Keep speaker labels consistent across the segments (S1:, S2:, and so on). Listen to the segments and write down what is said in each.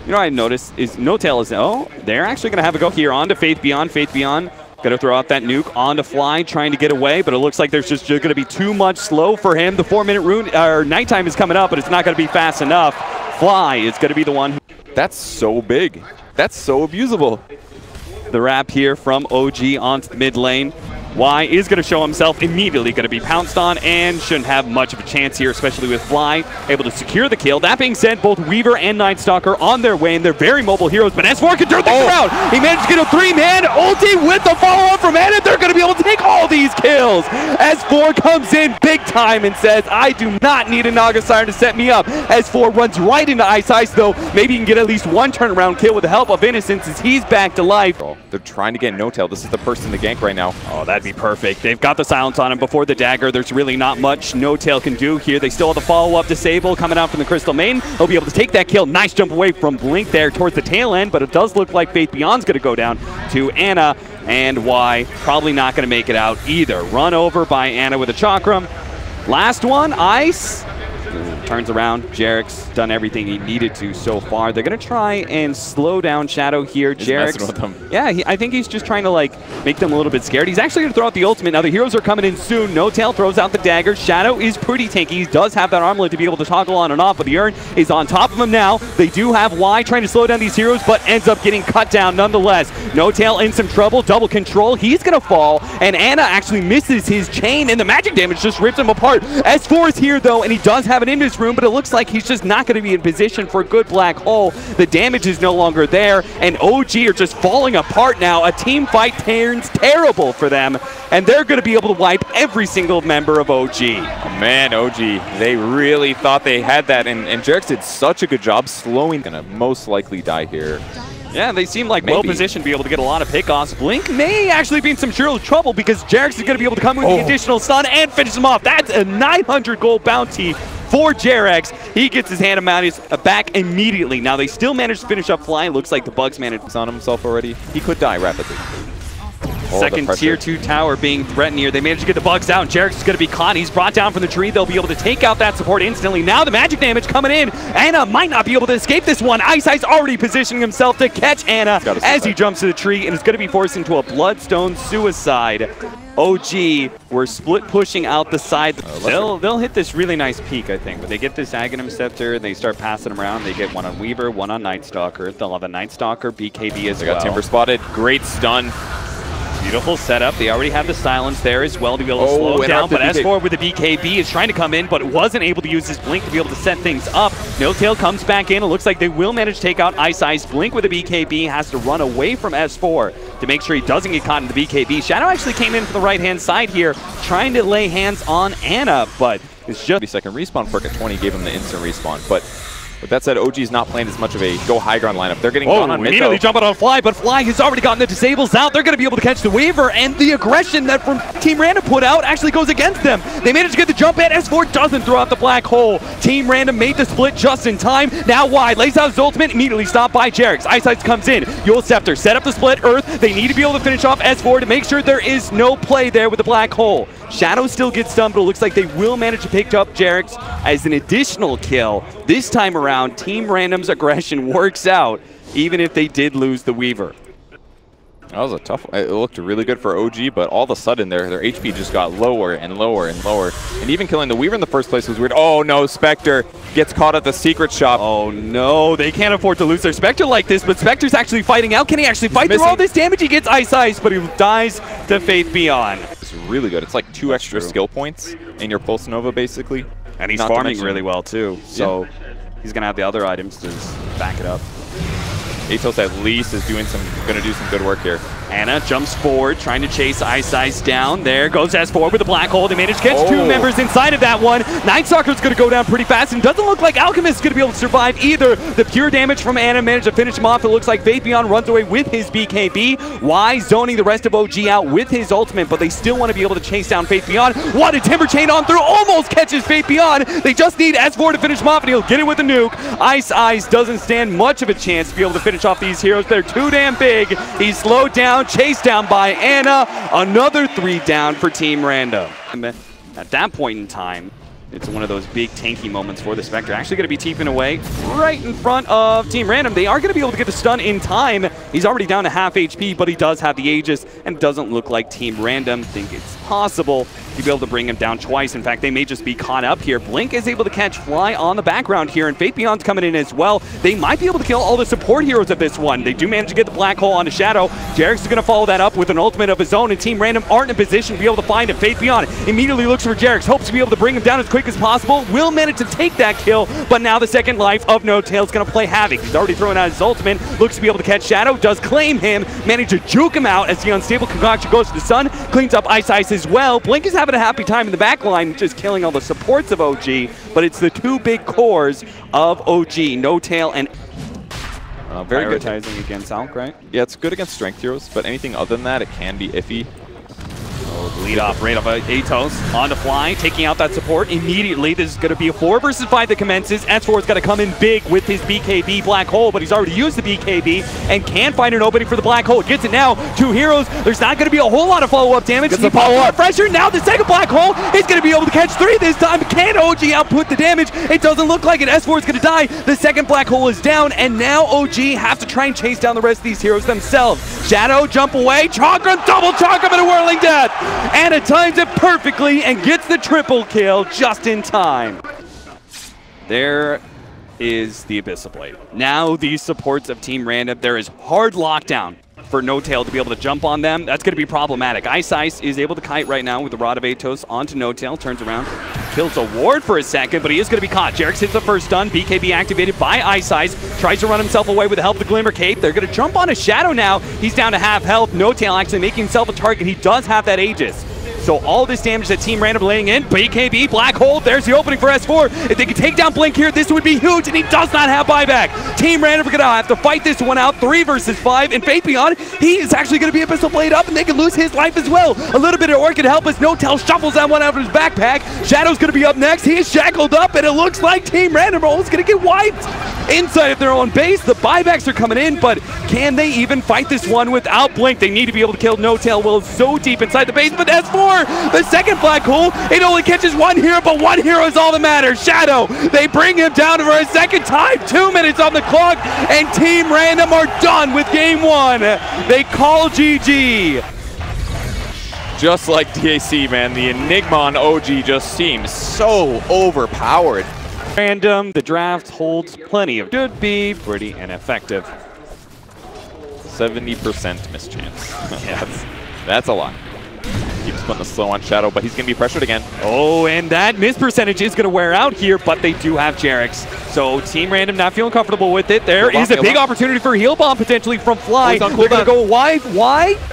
S1: You know what I noticed is No-Tail is, oh, they're actually going to have a go here onto Faith Beyond. Faith Beyond going to throw out that nuke onto Fly, trying to get away, but it looks like there's just going to be too much slow for him. The 4-minute nighttime is coming up, but it's not going to be fast enough. Fly is going to be the one.
S2: That's so big. That's so abusable.
S1: The wrap here from OG onto the mid lane. Y is going to show himself, immediately going to be pounced on, and shouldn't have much of a chance here, especially with Fly able to secure the kill. That being said, both Weaver and Night Stalker on their way, and they're very mobile heroes, but S4 can turn things around. He managed to get a 3-man ulti with the follow-up from Anna. They're going to be able to take all these kills. S4 comes in big time and says, I do not need a Naga Siren to set me up. S4 runs right into iceice, though. Maybe he can get at least one turnaround kill with the help of Innocence as he's back to life.
S2: They're trying to get No-Tail. This is the person to gank right now.
S1: Oh, that'd be perfect. They've got the silence on him before the dagger. There's really not much No-Tail can do here. They still have the follow-up disable coming out from the Crystal Main. He'll be able to take that kill. Nice jump away from Blink there towards the tail end, but it does look like Faith Beyond's going to go down to Anna, and Y probably not going to make it out either. Run over by Anna with a chakram. Last one, Ice. Turns around. JerAx done everything he needed to so far. They're going to try and slow down Shadow here. JerAx, yeah, I think he's just trying to like make them a little bit scared. He's actually going to throw out the ultimate. Now the heroes are coming in soon. No-Tail throws out the dagger. Shadow is pretty tanky. He does have that armlet to be able to toggle on and off, but the Urn is on top of him now. They do have Y trying to slow down these heroes, but ends up getting cut down nonetheless. No-Tail in some trouble. Double control. He's going to fall, and Anna actually misses his chain, and the magic damage just rips him apart. S4 is here, though, and he does have an Indus room, but it looks like he's just not going to be in position for a good black hole. The damage is no longer there, and OG are just falling apart now. A team fight turns terrible for them, and they're going to be able to wipe every single member of OG.
S2: Oh, man, OG, they really thought they had that, and JerAx did such a good job slowing. Gonna most likely die here.
S1: Yeah, they seem like well-positioned to be able to get a lot of pickoffs. Blink may actually be in some trouble because JerAx is going to be able to come with the additional stun and finish them off. That's a 900 gold bounty for JerAx. He gets his hand back immediately. Now they still managed to finish up Fly. Looks like the Bugs managed on himself already. He could die rapidly. Second tier 2 tower being threatened here. They managed to get the Bugs out. JerAx is going to be caught. He's brought down from the tree. They'll be able to take out that support instantly. Now the magic damage coming in. Anna might not be able to escape this one. iceice already positioning himself to catch Anna as he jumps to the tree, and is going to be forced into a Bloodstone suicide. OG, we're split pushing out the side. They'll hit this really nice peak, I think. But they get this Aghanim Scepter, and they start passing them around. They get one on Weaver, one on Night Stalker. They'll have a Night Stalker, BKB as well.
S2: They got Timber spotted. Great stun.
S1: Beautiful setup. They already have the silence there as well to be able to slow down, but S4 with the BKB is trying to come in, but wasn't able to use his Blink to be able to set things up. No-Tail comes back in. It looks like they will manage to take out iceice. Blink with the BKB has to run away from S4 to make sure he doesn't get caught in the BKB. Shadow actually came in from the right-hand side here, trying to lay hands on Anna, but it's just...
S2: 30-second respawn perk at 20 gave him the instant respawn, but... With that said, OG's not playing as much of a go high ground lineup. They're getting gone on mid.
S1: Immediately jumping on Fly, but Fly has already gotten the disables out. They're going to be able to catch the Weaver, and the aggression that from Team Random put out actually goes against them. They managed to get the jump in. S4 doesn't throw out the black hole. Team Random made the split just in time. Now Y lays out his ultimate, immediately stopped by JerAx. iceice comes in. Yule Scepter set up the split. Earth, they need to be able to finish off S4 to make sure there is no play there with the black hole. Shadow still gets stunned, but it looks like they will manage to pick up JerAx as an additional kill. This time around, Team Random's aggression works out, even if they did lose the Weaver.
S2: That was a tough one. It looked really good for OG, but all of a sudden their HP just got lower and lower and lower. And even killing the Weaver in the first place was weird. Oh no, Spectre gets caught at the secret shop.
S1: Oh no, they can't afford to lose their Spectre like this, but Spectre's actually fighting out. Can he actually fight through all this damage? He gets iceice, but he dies to Faith Beyond.
S2: It's really good. It's like 2 extra skill points in your Pulse Nova, basically.
S1: And he's farming really well too, so he's going to have the other items to back it up.
S2: Atos at least is going to do some good work here.
S1: Anna jumps forward, trying to chase iceice down. There goes S4 with the black hole. They managed to catch 2 members inside of that one. Night Stalker's going to go down pretty fast, and doesn't look like Alchemist is going to be able to survive either. The pure damage from Anna managed to finish him off. It looks like Faith Beyond runs away with his BKB. Y zoning the rest of OG out with his ultimate, but they still want to be able to chase down Faith Beyond. What a Timber Chain on through, almost catches Faith Beyond. They just need S4 to finish him off, and he'll get it with a nuke. iceice doesn't stand much of a chance to be able to finish off these heroes. They're too damn big. He's slowed down, chased down by Anna. Another 3 down for Team Random. At that point in time, It's one of those big tanky moments for the Spectre. Actually going to be teeping away right in front of Team Random. They are going to be able to get the stun in time. He's already down to half HP, but he does have the Aegis, and doesn't look like Team Random think it's possible to be able to bring him down twice. In fact, they may just be caught up here. Blink is able to catch Fly on the background here, and Fate Beyond's coming in as well. They might be able to kill all the support heroes of this one. They do manage to get the Black Hole onto Shadow. JerAx is going to follow that up with an ultimate of his own, and Team Random aren't in a position to be able to find him. Fate Beyond immediately looks for JerAx, hopes to be able to bring him down as quick as possible. Will manage to take that kill, but now the second life of No-Tail is going to play havoc. He's already throwing out his ultimate, looks to be able to catch Shadow, does claim him, manage to juke him out as the unstable concoction goes to the sun, cleans up iceice as well. Blink is having a happy time in the back line, just killing all the supports of OG, but it's the two big cores of OG, No-Tail and
S2: very good
S1: against Alk, right?
S2: Yeah, it's good against strength heroes, but anything other than that, it can be iffy.
S1: Lead off right off of Atos on the Fly, taking out that support immediately. This is going to be a 4 versus 5 that commences. S4's got to come in big with his BKB Black Hole, but he's already used the BKB and can find an opening for the Black Hole. Gets it now. 2 heroes. There's not going to be a whole lot of follow-up damage.
S2: Gets the follow-up
S1: pressure. Now the second Black Hole is going to be able to catch 3 this time. Can OG output the damage? It doesn't look like it. S4 is going to die. The second Black Hole is down, and now OG have to try and chase down the rest of these heroes themselves. Shadow, jump away. Chakram, double Chakram, and a whirling death. And it times it perfectly and gets the triple kill just in time. There is the Abyssal Blade. Now these supports of Team Random, there is hard lockdown for No-Tail to be able to jump on them. That's going to be problematic. iceice is able to kite right now with the Rod of Atos onto No-Tail, turns around, kills a ward for a second, but he is going to be caught. JerAx hits the first stun, BKB activated by iceice, tries to run himself away with the help of the Glimmer Cape. They're going to jump on a Shadow now. He's down to half health. No-Tail actually making himself a target. He does have that Aegis. So all this damage that Team Random laying in, BKB, Black Hole, there's the opening for S4. If they can take down Blink here, this would be huge, and he does not have buyback. Team Random are going to have to fight this one out, 3 versus 5, and Fate Beyond, he is actually going to be Abyssal Blade up, and they can lose his life as well. A little bit of Orchid help as No-Tail shuffles that one out of his backpack. Shadow's going to be up next. He is shackled up, and it looks like Team Random is going to get wiped inside of their own base. The buybacks are coming in, but can they even fight this one without Blink? They need to be able to kill No-Tail. Well, so deep inside the base, but S4, the second Black Hole, it only catches 1 hero, but 1 hero is all that matters. Shadow, they bring him down for a second time. 2 minutes on the clock, and Team Random are done with game 1. They call GG.
S2: Just like DAC, man, the Enigma on OG just seems so overpowered.
S1: Random, the draft holds plenty of should be pretty ineffective.
S2: 70% mischance. Yes, that's a lot. Keeps putting the slow on Shadow, but he's going to be pressured again.
S1: Oh, and that miss percentage is going to wear out here, but they do have JerAx. So Team Random not feeling comfortable with it. There is a big opportunity for a heal bomb potentially from Fly. They're going to go wide.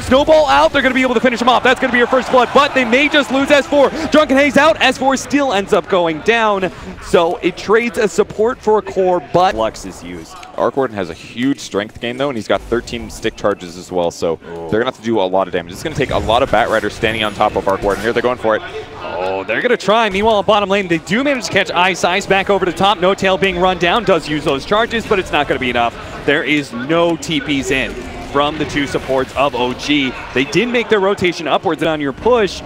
S1: Snowball out. They're going to be able to finish him off. That's going to be your first blood, but they may just lose S4. Drunken Haze out. S4 still ends up going down. So it trades a support for a core, but Lux is used.
S2: Arc Warden has a huge strength gain though, and he's got 13 stick charges as well, so they're going to have to do a lot of damage. It's going to take a lot of Bat Riders standing on top of Arc Warden. Here they're going for it.
S1: Oh, they're going to try. Meanwhile, on bottom lane, they do manage to catch iceice back over the top. No-Tail being run down, does use those charges, but it's not going to be enough. There is no TPs in from the 2 supports of OG. They did make their rotation upwards on your push,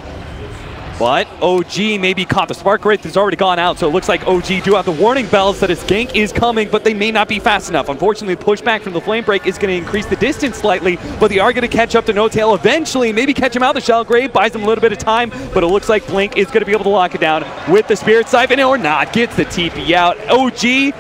S1: but OG may be caught. The Spark Wraith has already gone out, so it looks like OG do have the warning bells that his gank is coming, but they may not be fast enough. Unfortunately, the pushback from the Flame Break is going to increase the distance slightly, but they are going to catch up to No-Tail eventually, maybe catch him out. The Shell Grave buys them a little bit of time, but it looks like Blink is going to be able to lock it down with the Spirit Siphon, or not. Gets the TP out. OG,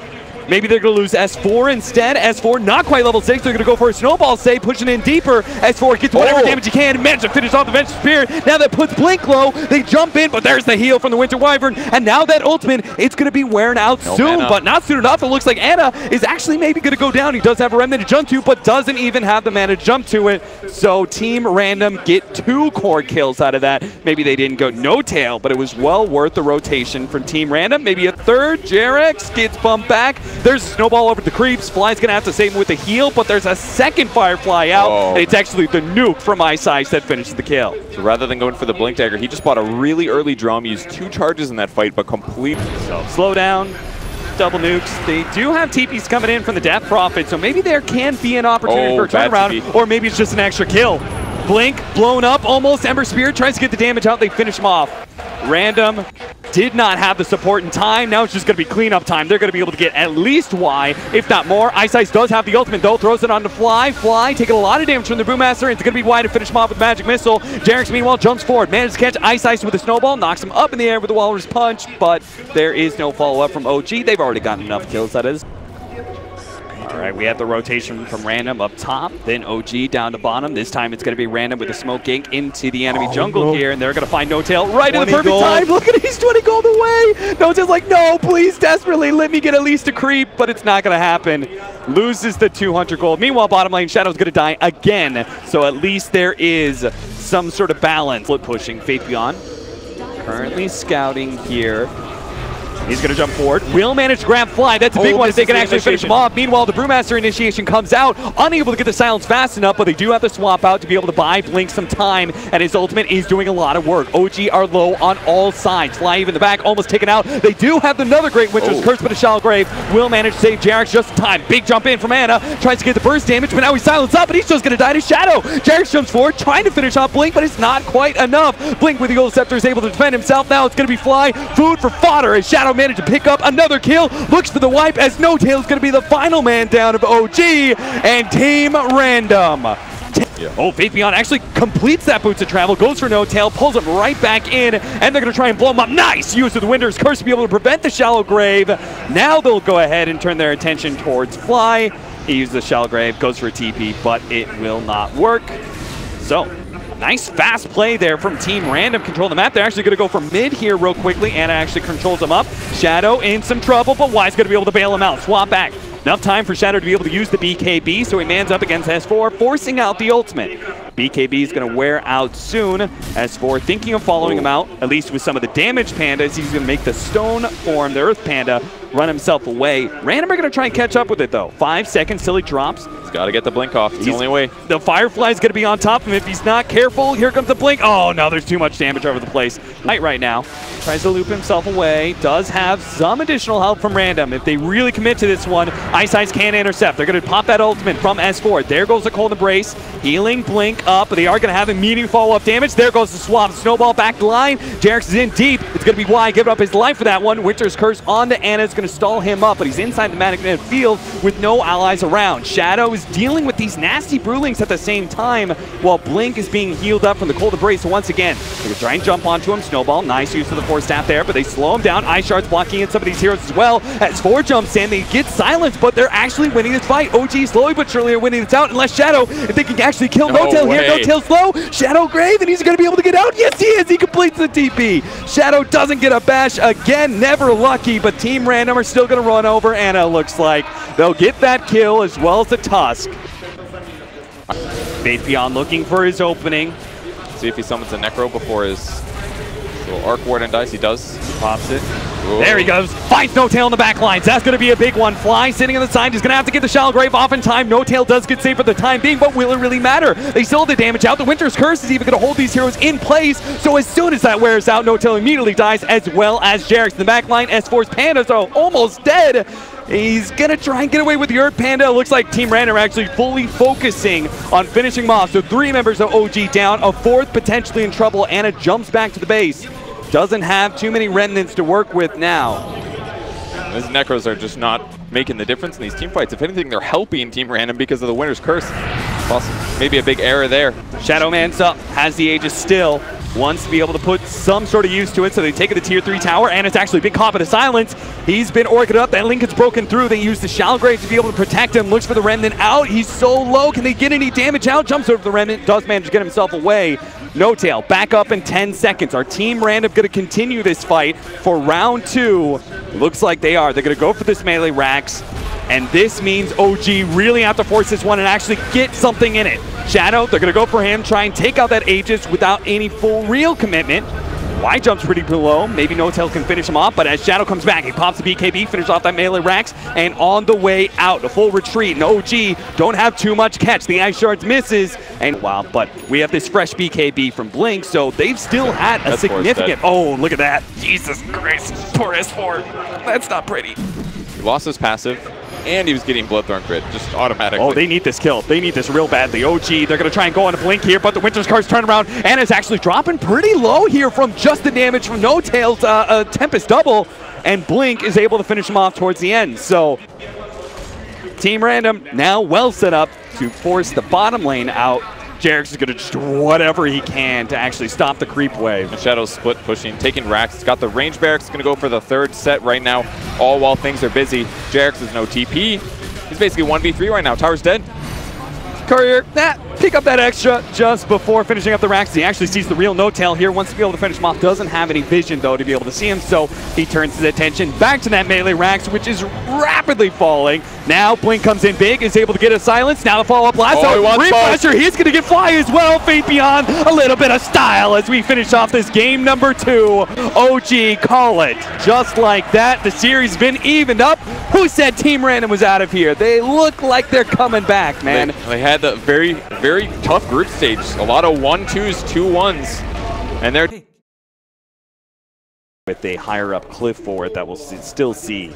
S1: maybe they're going to lose S4 instead. S4 not quite level 6. They're going to go for a snowball save, pushing in deeper. S4 gets whatever damage he can, manage to finish off the Venture Spirit. Now that puts Blink low. They jump in, but there's the heal from the Winter Wyvern. And now that ultimate, it's going to be wearing out soon, but not soon enough. It looks like Anna is actually maybe going to go down. He does have a remnant to jump to, but doesn't even have the mana to jump to it. So Team Random get 2 core kills out of that. Maybe they didn't go No-Tail, but it was well worth the rotation from Team Random. Maybe a third. JerAx gets bumped back. There's a snowball over the creeps. Fly's going to have to save him with a heal, but there's a second Firefly out, and it's actually the nuke from iceice that finishes the kill.
S2: So rather than going for the Blink Dagger, he just bought a really early drum, used 2 charges in that fight, but completely.
S1: So slow down, double nukes. They do have TPs coming in from the Death Prophet, so maybe there can be an opportunity for a turnaround, or maybe it's just an extra kill. Blink blown up almost. Ember Spirit tries to get the damage out. They finish him off. Random did not have the support in time. Now it's just going to be cleanup time. They're going to be able to get at least Y, if not more. iceice does have the ultimate, though. Throws it on to Fly. Fly taking a lot of damage from the Boommaster. It's going to be Y to finish him off with Magic Missile. JerAx, meanwhile, jumps forward. Manages to catch iceice with a snowball. Knocks him up in the air with the Walrus Punch, but there is no follow-up from OG. They've already gotten enough kills, that is. All right, we have the rotation from Random up top, then OG down to bottom. This time it's going to be Random with the smoke gank into the enemy jungle here, and they're going to find No-Tail right in the perfect time. Look at it, he's 20 gold away. No-Tail's like, no, please, desperately, let me get at least a creep, but it's not going to happen. Loses the 200 gold. Meanwhile, bottom lane, Shadow's going to die again, so at least there is some sort of balance. Flip pushing, Fate Beyond. Currently scouting here. He's going to jump forward. Will manage to grab Fly. That's a big one if they can actually finish him off. Meanwhile, the Brewmaster initiation comes out, unable to get the silence fast enough, but they do have the swap out to be able to buy Blink some time, and his ultimate is doing a lot of work. OG are low on all sides. Fly even in the back, almost taken out. They do have another great Winter's Curse, but a Shallow Grave will manage to save JerAx just in time. Big jump in from Ana. Tries to get the burst damage, but now he's silenced up, and he's just going to die to Shadow. JerAx jumps forward, trying to finish off Blink, but it's not quite enough. Blink with the Gold Scepter is able to defend himself. Now it's going to be Fly. Food for fodder as Shadow managed to pick up another kill, looks for the wipe as No-Tail is going to be the final man down of OG and Team Random. Oh, Fate Beyond actually completes that Boots of Travel, goes for No-Tail, pulls him right back in, and they're going to try and blow him up. Nice use of the Winter's Curse to be able to prevent the Shallow Grave. Now they'll go ahead and turn their attention towards Fly. He uses the Shallow Grave, goes for a TP, but it will not work. So, nice fast play there from Team Random. Control the map. They're actually going to go for mid here real quickly. Ana actually controls him up. Shadow in some trouble, but Y's going to be able to bail him out. Swap back. Enough time for Shadow to be able to use the BKB, so he mans up against S4, forcing out the ultimate. BKB is going to wear out soon. S4 thinking of following him out, at least with some of the damage pandas. He's going to make the stone form, the Earth Panda, run himself away. Random are going to try and catch up with it, though. 5 seconds till he drops.
S2: He's got to get the Blink off. It's the only way.
S1: The Firefly's going to be on top of him if he's not careful. Here comes the Blink. Oh, no, there's too much damage over the place. Right now. Tries to loop himself away. Does have some additional help from Random. If they really commit to this one, iceice can intercept. They're going to pop that ultimate from S4. There goes the Cold Embrace. Healing Blink up, but they are going to have immediate follow-up damage. There goes the swap. Snowball back the line. JerAx is in deep. It's going to be Y giving up his life for that one. Winter's Curse onto Ana is going to stall him up, but he's inside the magnetic field with no allies around. Shadow is dealing with these nasty Brewlings at the same time, while Blink is being healed up from the Cold Embrace. So once again, they're going to try and jump onto him. Snowball, nice use of the Force Staff there, but they slow him down. Ice Shard's blocking in some of these heroes as well. As 4 jumps in, they get silenced, but they're actually winning this fight. OG slowly but surely are winning this out, unless Shadow, if they can actually kill No-Tail here. No-Tail slow. Shadow Grave, and he's going to be able to get out. Yes, he is. He completes the TP. Shadow doesn't get a bash again. Never lucky, but Team Random are still going to run over Ana, looks like. They'll get that kill as well as the Tusk. Fate Beyond looking for his opening.
S2: See if he summons a Necro before his little Arc Ward and dice. He does.
S1: Pops it. Whoa. There he goes. Finds No-Tail in the back lines. That's going to be a big one. Fly sitting on the side. He's going to have to get the Shallow Grave off in time. No-Tail does get saved for the time being, but will it really matter? They still have the damage out. The Winter's Curse is even going to hold these heroes in place, so as soon as that wears out, No-Tail immediately dies, as well as JerAx in the back line. S4's Pandas are almost dead. He's going to try and get away with the Earth Panda. It looks like Team Random are actually fully focusing on finishing him off. So 3 members of OG down, a 4th potentially in trouble. Ana jumps back to the base. Doesn't have too many remnants to work with now.
S2: These Necros are just not making the difference in these team fights. If anything, they're helping Team Random because of the Winter's Curse. Plus, maybe a big error there.
S1: Shadow Man's up, has the Aegis still. Wants to be able to put some sort of use to it, so they take it to tier 3 tower, and it's actually been caught by the silence. He's been orchid up, that Lincoln's broken through. They use the Shallow Grave to be able to protect him. Looks for the Remnant out, he's so low, can they get any damage out? Jumps over the Remnant, does manage to get himself away. No-Tail back up in 10 seconds. Our Team Random going to continue this fight for round 2. Looks like they are. They're going to go for this melee Rax, and this means OG really have to force this one and actually get something in it. Shadow, they're going to go for him, try and take out that Aegis without any full real commitment. Y jumps pretty low. Maybe No-Tail can finish him off, but as Shadow comes back, he pops the BKB, finishes off that melee Rax, and on the way out, a full retreat. And OG don't have too much catch. The Ice Shards misses, and wow, but we have this fresh BKB from Blink, so they've still had a significant... Oh, look at that. Jesus Christ. Poor S4. That's not pretty.
S2: He lost his passive. and he was getting Bloodthorn crit just automatically.
S1: Oh, they need this kill. They need this real badly. OG, they're going to try and go on a blink here, but the Winter's Car's turn around, and it's actually dropping pretty low here from just the damage from No Tail's Tempest double, and Blink is able to finish him off towards the end. So Team Random now well set up to force the bottom lane out. JerAx is going to just do whatever he can to actually stop the creep wave.
S2: And Shadow's split pushing, taking Rax. He's got the range barracks, going to go for the third set right now, all while things are busy. JerAx is no TP. He's basically 1v3 right now. Tower's dead.
S1: Courier, pick up that extra just before finishing up the racks. He actually sees the real No Tail here. Wants to be able to finish him off. Doesn't have any vision, though, to be able to see him. So he turns his attention back to that melee racks, which is rapidly falling. Now Blink comes in big, is able to get a silence. Now the follow-up blast. Refresher, he's going to get Fly as well. Fate Beyond, a little bit of style as we finish off this game number 2. OG, call it. Just like that, the series been evened up. Who said Team Random was out of here? They look like they're coming back, man.
S2: They had a very, very tough group stage. A lot of 1-2s, 2-1s. And they're
S1: with a higher up cliff forward that will still see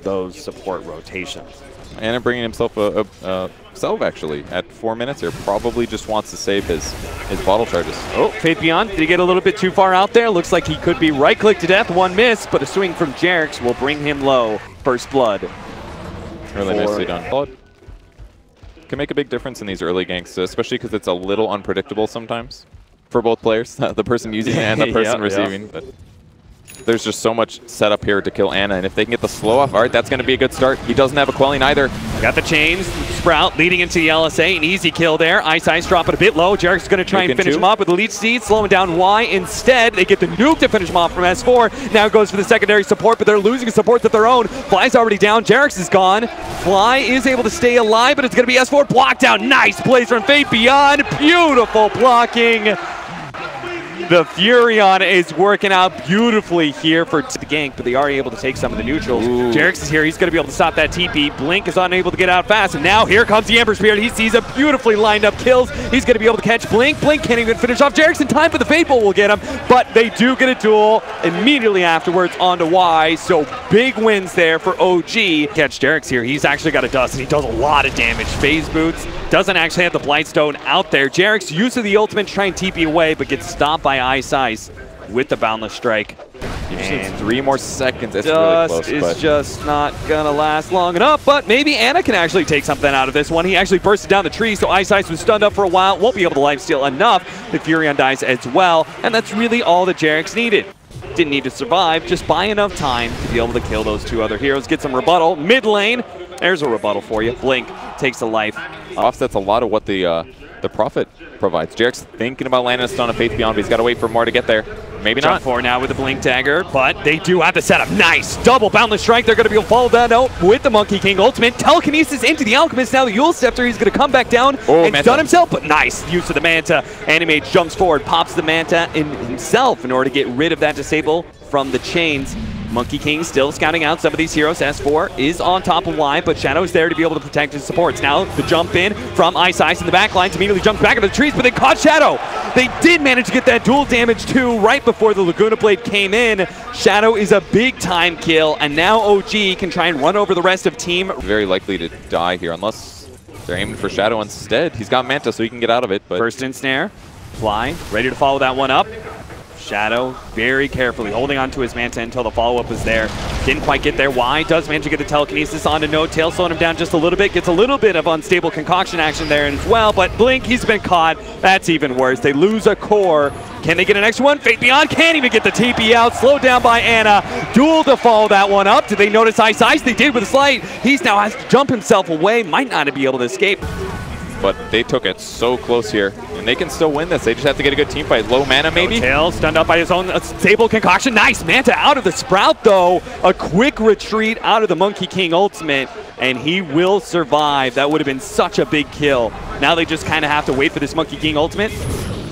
S1: those support rotations.
S2: And bringing himself a salve, actually, at 4 minutes here. Probably just wants to save his bottle charges.
S1: Oh, Fate Beyond, did he get a little bit too far out there? Looks like he could be right-click to death. One miss, but a swing from JerAx will bring him low. First blood.
S2: Really nicely done. Blood can make a big difference in these early ganks, especially because it's a little unpredictable sometimes for both players, the person using and the person receiving. But there's just so much setup here to kill Ana, and if they can get the slow off, all right, that's going to be a good start. He doesn't have a quelling either.
S1: Got the chains, Sprout leading into the LSA, an easy kill there. iceice dropping a bit low. JerAx is going to try and finish him off with the leech seed, slowing down Y. Instead, they get the nuke to finish him off from S4. Now goes for the secondary support, but they're losing support of their own. Fly's already down. JerAx is gone. Fly is able to stay alive, but it's going to be S4 blocked out. Nice plays from Fate Beyond. Beautiful blocking. The Furion is working out beautifully here for the gank, but they are able to take some of the neutrals. JerAx is here. He's going to be able to stop that TP. Blink is unable to get out fast, and now here comes the Ember Spirit. He sees a beautifully lined up kills. He's going to be able to catch Blink. Blink can't even finish off JerAx in time, but the Fateful will get him. But they do get a duel immediately afterwards onto Y, so big wins there for OG. Catch JerAx here. He's actually got a dust, and he does a lot of damage. Phase boots. Doesn't actually have the Blightstone out there. JerAx uses the ultimate to try and TP away, but gets stopped by iceice with the Boundless Strike.
S2: And 3 more seconds. It's really close,
S1: is just not going to last long enough, but maybe Ana can actually take something out of this one. He actually bursted down the tree, so iceice was stunned up for a while. Won't be able to lifesteal enough. The Furion dies as well, and that's really all that JerAx needed. Didn't need to survive, just buy enough time to be able to kill those 2 other heroes. Get some rebuttal. Mid lane, there's a rebuttal for you. Blink takes a life.
S2: Offsets a lot of what the Prophet provides. JerAx thinking about landing a stun of Faith Beyond, but he's got to wait for more to get there. Maybe not.
S1: Jump for now with the Blink Dagger, but they do have the setup. Nice double Boundless Strike. They're going to be able to follow that out with the Monkey King ultimate. Telekinesis into the Alchemist. Now the Yule Scepter. He's going to come back down and stun himself, but nice use of the Manta. Animate jumps forward, pops the Manta in himself in order to get rid of that disable from the chains. Monkey King still scouting out some of these heroes. S4 is on top of Y, but Shadow is there to be able to protect his supports. Now the jump in from iceice in the back lines, immediately jumps back into the trees, but they caught Shadow. They did manage to get that dual damage too right before the Laguna Blade came in. Shadow is a big time kill, and now OG can try and run over the rest of team.
S2: Very likely to die here unless they're aiming for Shadow instead. He's got Manta, so he can get out of it. But
S1: first ensnare, Fly, ready to follow that one up. Shadow very carefully holding on to his Manta until the follow-up was there. Didn't quite get there. Y does manage to get the telekinesis onto No Tail, slowing him down just a little bit. Gets a little bit of unstable concoction action there as well, but Blink, he's been caught. That's even worse. They lose a core. Can they get an extra one? Fate Beyond can't even get the TP out. Slowed down by Ana. Duel to follow that one up. Did they notice iceice? They did with a slight. He's now has to jump himself away. Might not be able to escape.
S2: But they took it so close here, and they can still win this. They just have to get a good team fight. Low mana, maybe?
S1: No Tail stunned up by his own stable concoction. Nice Manta out of the Sprout, though. A quick retreat out of the Monkey King ultimate, and he will survive. That would have been such a big kill. Now they just kind of have to wait for this Monkey King ultimate.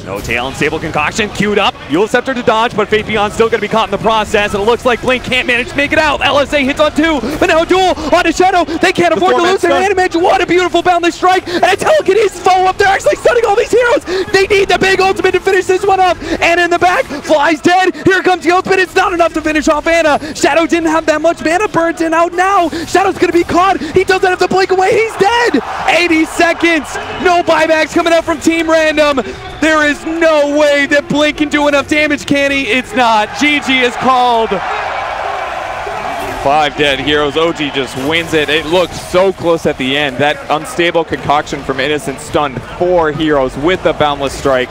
S1: No tail, unstable concoction, queued up. You'll Scepter to dodge, but Fate Beyond still going to be caught in the process, and it looks like Blink can't manage to make it out. LSA hits on 2, but now Duel onto Shadow. They can't afford to lose their animage. What a beautiful boundless strike, and a telekinesis follow-up. They're actually stunning all these heroes. They need the big ultimate to finish this one off. Anna in the back, Fly's dead. Here comes the ultimate. It's not enough to finish off Anna. Shadow didn't have that much mana burnt in out now. Shadow's going to be caught. He doesn't have to blink away. He's dead. 80 seconds. No buybacks coming out from Team Random. There is no way that Blink can do enough damage, can he? It's not. GG is called.
S2: 5 dead heroes. OG just wins it. It looked so close at the end. That unstable concoction from Innocence stunned 4 heroes with the boundless strike.